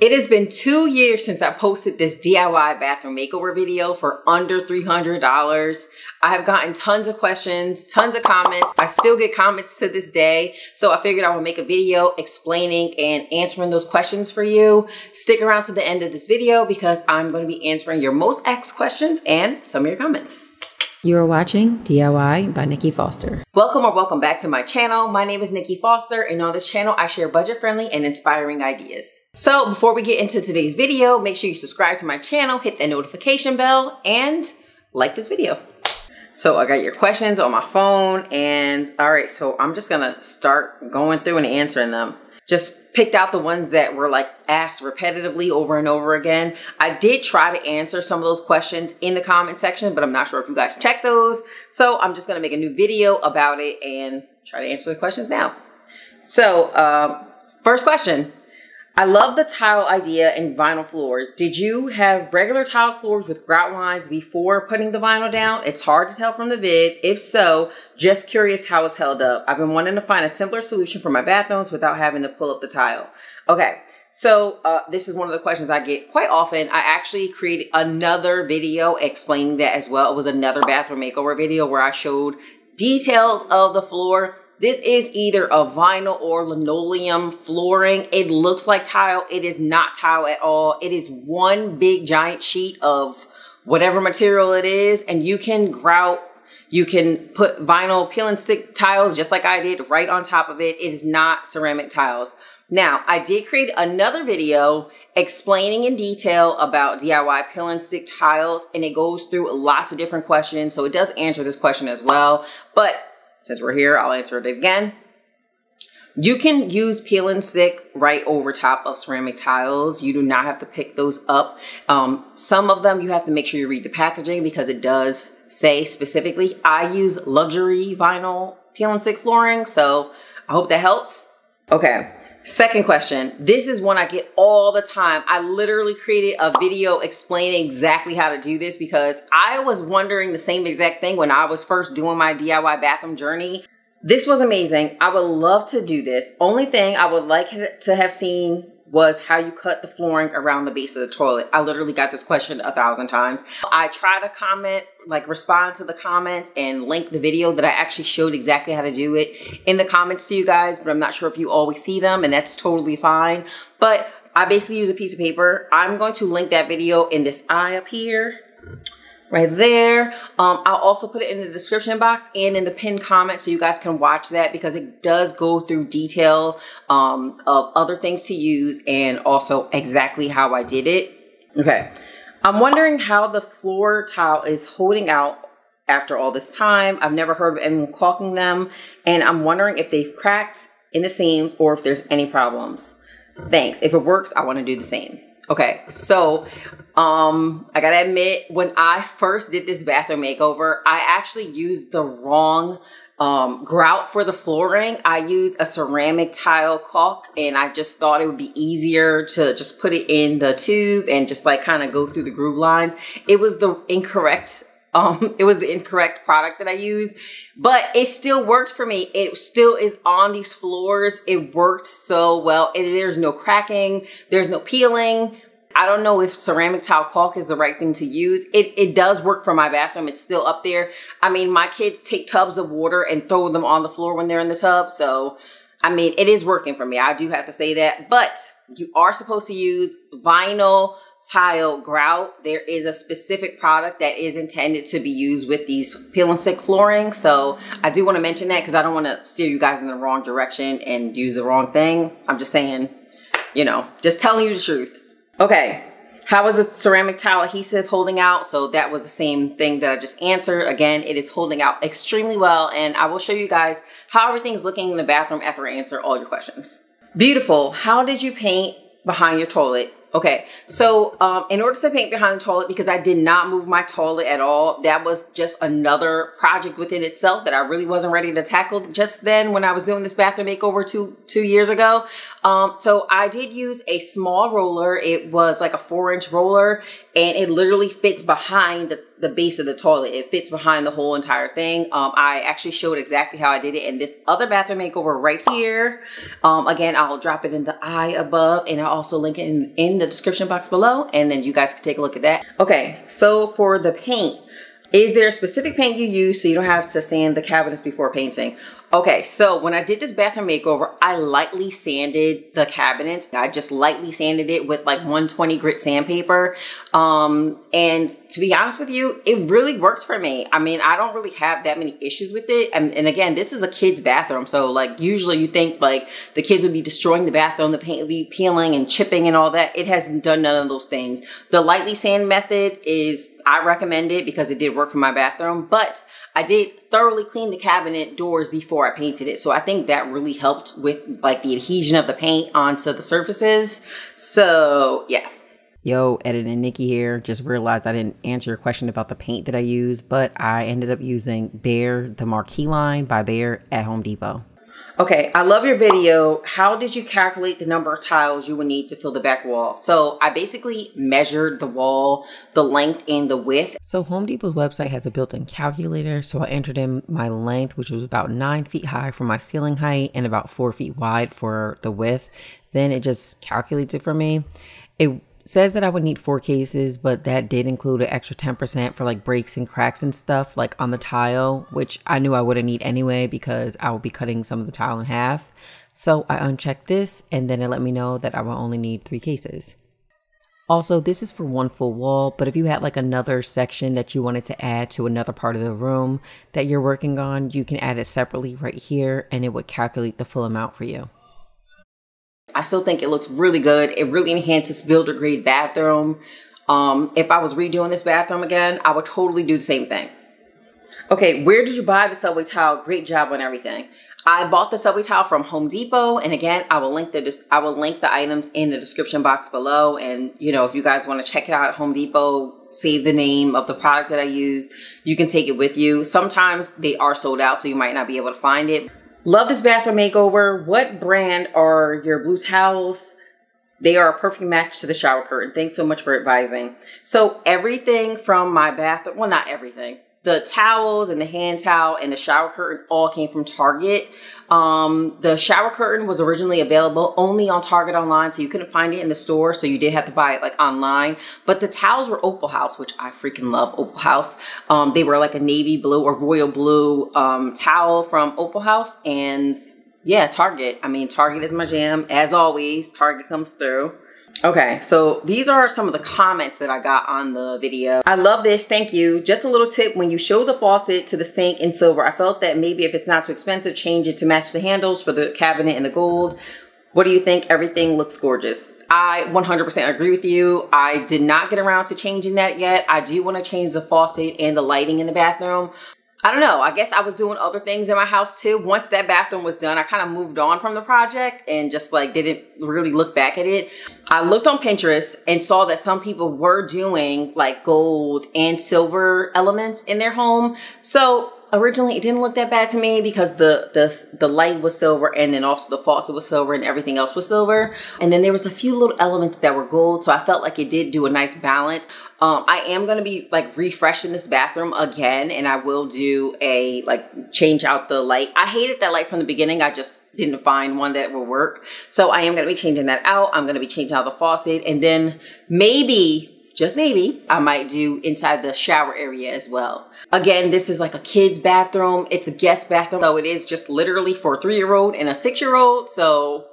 It has been 2 years since I posted this DIY bathroom makeover video for under $300. I have gotten tons of questions, tons of comments. I still get comments to this day. So I figured I would make a video explaining and answering those questions for you. Stick around to the end of this video because I'm going to be answering your most asked questions and some of your comments. You are watching DIY by Niky Foster. Welcome or welcome back to my channel. My name is Niky Foster, and on this channel, I share budget-friendly and inspiring ideas. So before we get into today's video, make sure you subscribe to my channel, hit that notification bell, and like this video. So I got your questions on my phone, and all right, so I'm just gonna start going through and answering them. Just picked out the ones that were like asked repetitively over and over again. I did try to answer some of those questions in the comment section, but I'm not sure if you guys checked those. So I'm just gonna make a new video about it and try to answer the questions now. So first question. I love the tile idea in vinyl floors. Did you have regular tile floors with grout lines before putting the vinyl down? It's hard to tell from the vid. If so, just curious how it's held up. I've been wanting to find a simpler solution for my bathrooms without having to pull up the tile. Okay, so this is one of the questions I get quite often. I actually created another video explaining that as well. It was another bathroom makeover video where I showed details of the floor. This is either a vinyl or linoleum flooring. It looks like tile. It is not tile at all. It is one big giant sheet of whatever material it is. And you can grout, you can put vinyl peel and stick tiles just like I did right on top of it. It is not ceramic tiles. Now, I did create another video explaining in detail about DIY peel and stick tiles, and it goes through lots of different questions. So it does answer this question as well. But since we're here, I'll answer it again. You can use peel and stick right over top of ceramic tiles. You do not have to pick those up. Some of them you have to make sure you read the packaging because it does say specifically. I use luxury vinyl peel and stick flooring, so I hope that helps. Okay, second question. This is one I get all the time. I literally created a video explaining exactly how to do this because I was wondering the same exact thing when I was first doing my DIY bathroom journey. This was amazing. I would love to do this. Only thing I would like to have seen was how you cut the flooring around the base of the toilet. I literally got this question 1,000 times. I try to comment, like respond to the comments and link the video that I actually showed exactly how to do it in the comments to you guys, but I'm not sure if you always see them, and that's totally fine. But I basically use a piece of paper. I'm going to link that video in this eye up here, right there. I'll also put it in the description box and in the pinned comment so you guys can watch that because it does go through detail of other things to use and also exactly how I did it. Okay, I'm wondering how the floor tile is holding out after all this time. I've never heard of anyone caulking them, and I'm wondering if they've cracked in the seams or if there's any problems. Thanks. If it works, I want to do the same. Okay, so I gotta admit, when I first did this bathroom makeover, I actually used the wrong grout for the flooring. I used a ceramic tile caulk, and I just thought it would be easier to just put it in the tube and just like kind of go through the groove lines. It was the incorrect product that I used, but it still worked for me. It still is on these floors. It worked so well. There's no cracking. There's no peeling. I don't know if ceramic tile caulk is the right thing to use. It does work for my bathroom. It's still up there. I mean, my kids take tubs of water and throw them on the floor when they're in the tub. So, I mean, it is working for me. I do have to say that, but you are supposed to use vinyl tile grout. There is a specific product that is intended to be used with these peel and stick flooring. So I do want to mention that because I don't want to steer you guys in the wrong direction and use the wrong thing. I'm just saying, you know, just telling you the truth. Okay, how is the ceramic tile adhesive holding out? So that was the same thing that I just answered. Again, it is holding out extremely well, and I will show you guys how everything's looking in the bathroom after I answer all your questions. Beautiful. How did you paint behind your toilet? Okay, so in order to paint behind the toilet, because I did not move my toilet at all, that was just another project within itself that I really wasn't ready to tackle just then when I was doing this bathroom makeover two years ago. So I did use a small roller. It was like a 4-inch roller, and it literally fits behind the base of the toilet. It fits behind the whole entire thing. I actually showed exactly how I did it in this other bathroom makeover right here. Again, I'll drop it in the eye above, and I'll also link it in the description box below, and then you guys can take a look at that. Okay, so for the paint, is there a specific paint you use so you don't have to sand the cabinets before painting? Okay, so when I did this bathroom makeover, I lightly sanded the cabinets. I just lightly sanded it with like 120 grit sandpaper. And to be honest with you, it really worked for me. I mean, I don't really have that many issues with it. And again, this is a kid's bathroom. So like usually you think like the kids would be destroying the bathroom, the paint would be peeling and chipping and all that. It hasn't done none of those things. The lightly sand method I recommend it because it did work for my bathroom, but I did thoroughly clean the cabinet doors before I painted it. So I think that really helped with like the adhesion of the paint onto the surfaces. So yeah. Yo, Editing Nikki here. Just realized I didn't answer your question about the paint that I use, but I ended up using Behr, the Marquee line by Behr at Home Depot. Okay, I love your video. How did you calculate the number of tiles you would need to fill the back wall? So I basically measured the wall, the length and the width. So Home Depot's website has a built-in calculator. So I entered in my length, which was about 9 feet high for my ceiling height and about 4 feet wide for the width. Then it just calculates it for me. It says that I would need 4 cases, but that did include an extra 10% for like breaks and cracks and stuff like on the tile, which I knew I wouldn't need anyway because I would be cutting some of the tile in half. So I unchecked this and then it let me know that I will only need 3 cases. Also, this is for 1 full wall, but if you had like another section that you wanted to add to another part of the room that you're working on, you can add it separately right here and it would calculate the full amount for you. I still think it looks really good. It really enhances builder grade bathroom. If I was redoing this bathroom again, I would totally do the same thing. Okay, where did you buy the subway tile? Great job on everything. I bought the subway tile from Home Depot, and again, I will link the items in the description box below. And you know, if you guys want to check it out at Home Depot, save the name of the product that I use. You can take it with you. Sometimes they are sold out, so you might not be able to find it. Love this bathroom makeover. What brand are your blue towels? They are a perfect match to the shower curtain. Thanks so much for advising. So everything from my bathroom, well, not everything. The towels and the hand towel and the shower curtain all came from Target. The shower curtain was originally available only on Target online, so you couldn't find it in the store, so you did have to buy it like online. But the towels were Opal House, which I freaking love Opal House. They were like a navy blue or royal blue towel from Opal House, and yeah, Target. I mean, Target is my jam. As always, Target comes through. Okay, so these are some of the comments that I got on the video. I love this, thank you. Just a little tip, when you show the faucet to the sink in silver, I felt that maybe if it's not too expensive, change it to match the handles for the cabinet in the gold. What do you think? Everything looks gorgeous. I 100% agree with you. I did not get around to changing that yet. I do want to change the faucet and the lighting in the bathroom. I don't know. I guess I was doing other things in my house too. Once that bathroom was done, I kind of moved on from the project and just like didn't really look back at it. I looked on Pinterest and saw that some people were doing like gold and silver elements in their home. So originally it didn't look that bad to me because the light was silver and then also the faucet was silver and everything else was silver. And then there was a few little elements that were gold. So I felt like it did do a nice balance. I am going to be like refreshing this bathroom again, and I will do a like change out the light. I hated that light from the beginning. I just didn't find one that will work. So I am going to be changing that out. I'm going to be changing out the faucet, and then maybe, just maybe, I might do inside the shower area as well. Again, this is like a kid's bathroom. It's a guest bathroom. So it is just literally for a 3-year-old and a 6-year-old. So,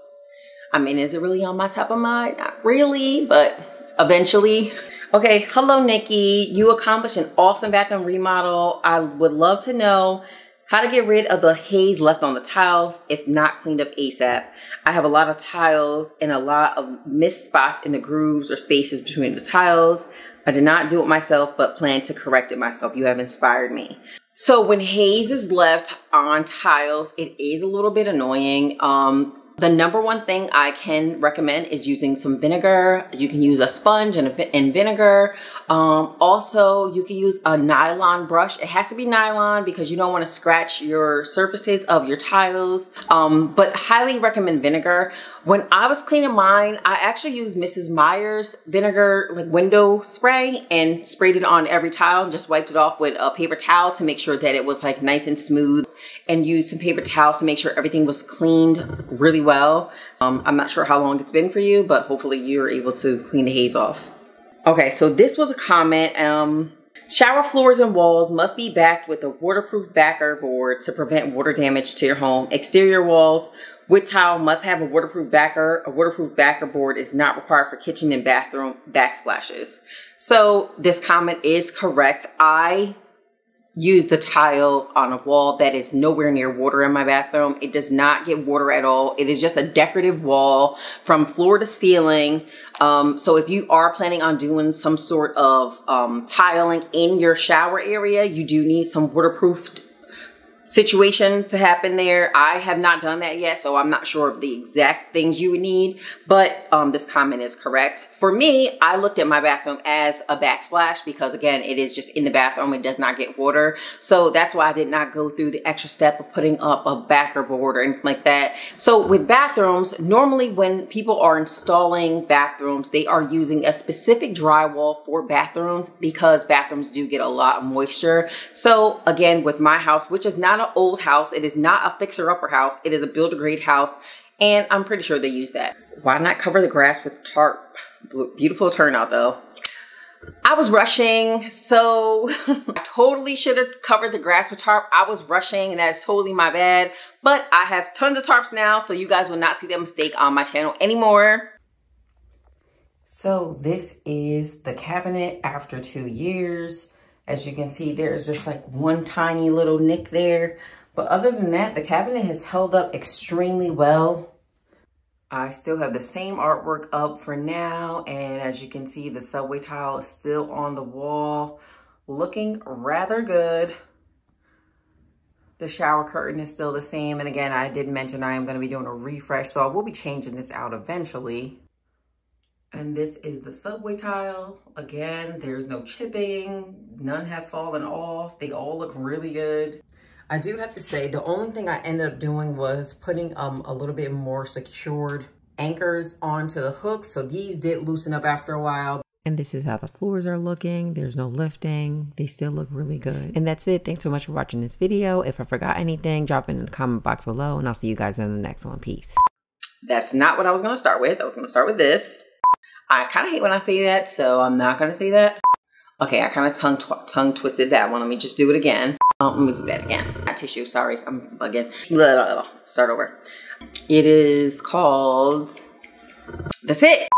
I mean, is it really on my top of mind? Not really, but eventually. Okay, hello Nikki. You accomplished an awesome bathroom remodel. I would love to know how to get rid of the haze left on the tiles if not cleaned up ASAP. I have a lot of tiles and a lot of missed spots in the grooves or spaces between the tiles. I did not do it myself, but plan to correct it myself. You have inspired me. So when haze is left on tiles, it is a little bit annoying. The number one thing I can recommend is using some vinegar. You can use a sponge and vinegar. Also, you can use a nylon brush. It has to be nylon because you don't want to scratch your surfaces of your tiles. But highly recommend vinegar. When I was cleaning mine, I actually used Mrs. Meyer's vinegar like window spray and sprayed it on every tile and just wiped it off with a paper towel to make sure that it was like nice and smooth, and used some paper towels to make sure everything was cleaned really well. I'm not sure how long it's been for you, but hopefully you're able to clean the haze off. Okay, so this was a comment. Shower floors and walls must be backed with a waterproof backer board to prevent water damage to your home. Exterior walls with tile must have a waterproof backer. A waterproof backer board is not required for kitchen and bathroom backsplashes. So this comment is correct. I use the tile on a wall that is nowhere near water in my bathroom. It does not get water at all. It is just a decorative wall from floor to ceiling. So if you are planning on doing some sort of tiling in your shower area, you do need some waterproofed situation to happen there. I have not done that yet, so I'm not sure of the exact things you would need, but this comment is correct. For me, I looked at my bathroom as a backsplash because again, it is just in the bathroom. It does not get water. So that's why I did not go through the extra step of putting up a backer board or anything like that. So with bathrooms, normally when people are installing bathrooms, they are using a specific drywall for bathrooms because bathrooms do get a lot of moisture. So again, with my house, which is not an old house, it is not a fixer-upper house, it is a build-a-grade house, and I'm pretty sure they use that. Why not cover the grass with tarp? Beautiful turnout though. I was rushing, so I totally should have covered the grass with tarp. I was rushing, and that is totally my bad, but I have tons of tarps now, so you guys will not see that mistake on my channel anymore. So this is the cabinet after 2 years. As you can see, there's just like one tiny little nick there. But other than that, the cabinet has held up extremely well. I still have the same artwork up for now. And as you can see, the subway tile is still on the wall, looking rather good. The shower curtain is still the same. And again, I did mention I am going to be doing a refresh, so I will be changing this out eventually. And this is the subway tile. Again, there's no chipping. None have fallen off. They all look really good. I do have to say, the only thing I ended up doing was putting a little bit more secured anchors onto the hooks. So these did loosen up after a while. And this is how the floors are looking. There's no lifting. They still look really good. And that's it. Thanks so much for watching this video. If I forgot anything, drop it in the comment box below, and I'll see you guys in the next one. Peace. That's not what I was going to start with. I was going to start with this. I kind of hate when I say that, so I'm not going to say that. Okay, I kind of tongue twisted that one. Let me just do it again. Let me do that again. Not tissue, sorry. I'm bugging. Start over. It is called... That's it.